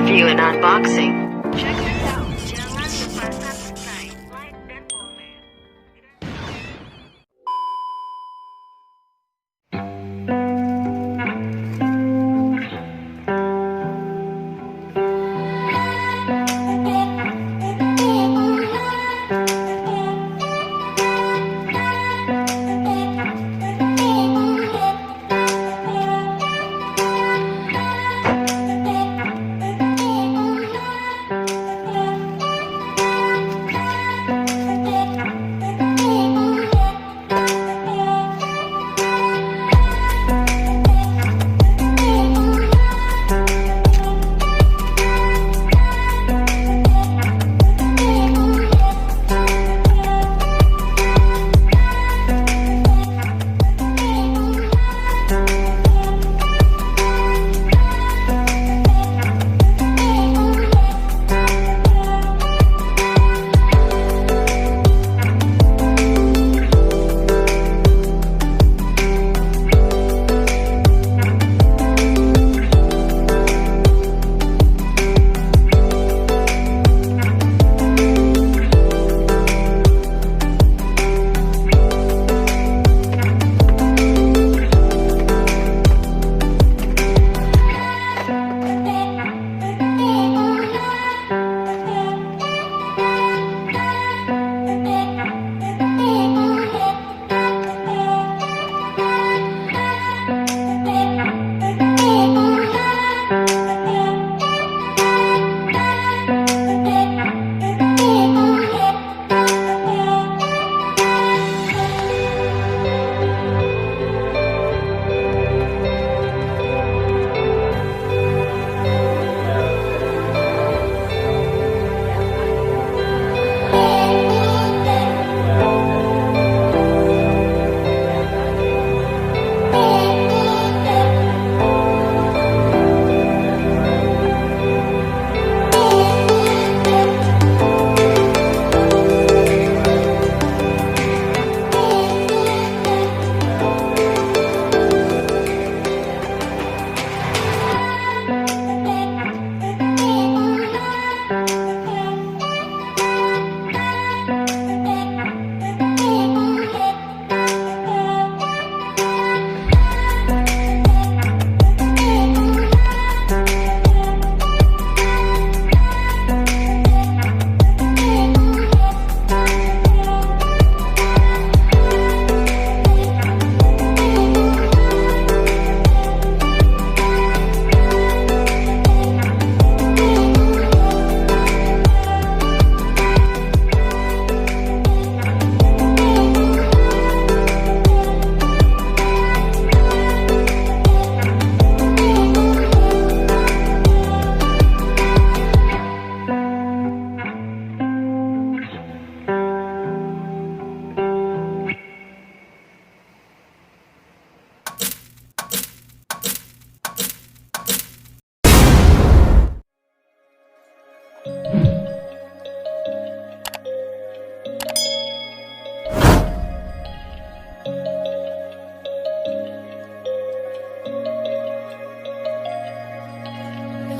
review and unboxing. Check this out. Jangan lupa subscribe, like, dan komen.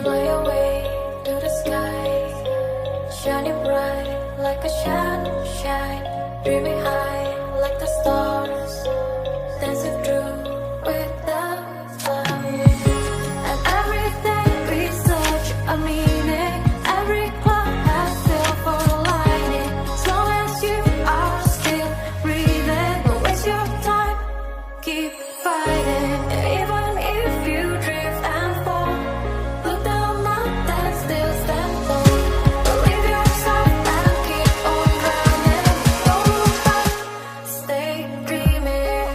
Fly away to the sky, shining bright like a sunshine, dreaming high like the stars, dancing through with the clouds. And every day we search a meaning, every cloud has silver lining. As long as you are still breathing, don't waste your time, keep fighting. Even if you drift and fall, look down and still stand tall. Believe yourself and keep on running. Don't look back, stay dreaming.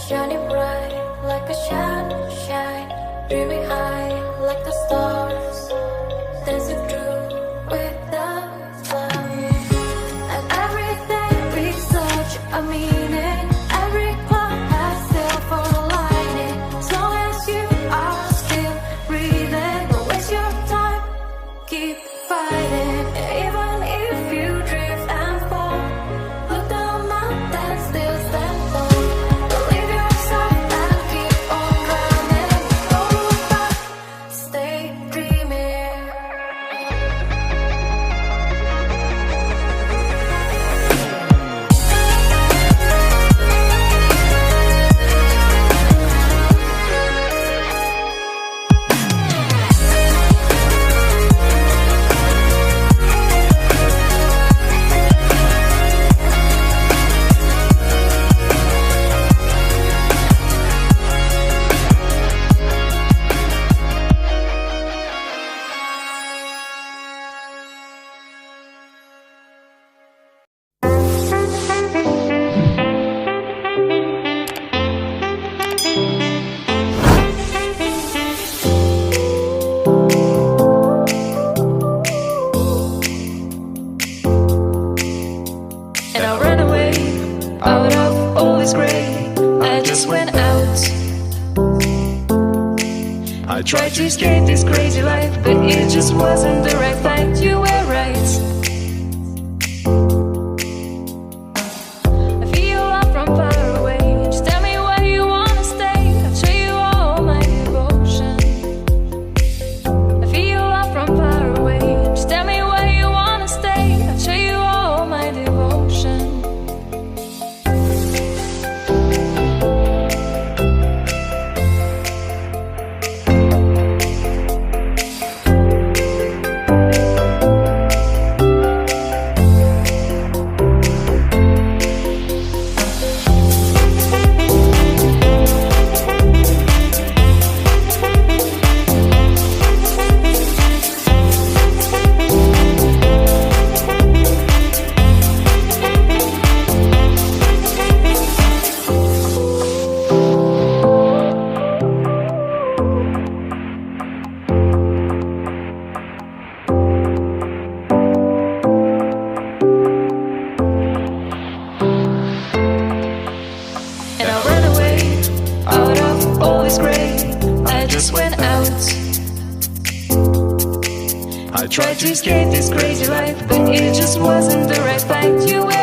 shining bright like a shadow shine, dreaming high like the stars, dancing through with the clouds. And everything reads such a meaning. Every cloud has silver lining. As long as you are still breathing, don't waste your time. Keep fighting, even if you drift and fall. Look down, mountain, still stand tall. Believe yourself and keep on running. Don't look back, stay dreaming. And I ran away out of all this gray. I just went out. I tried to escape this crazy life, but it just wasn't the right fight. You were right. I feel love from far away. Just tell me where you wanna stay. I'll show you all my devotion. I feel love from far away. Just tell me where you wanna stay. I'll show you all my devotion. And I ran away out of all this gray. I just went out. I tried to escape this crazy life, but it just wasn't the right fight. You were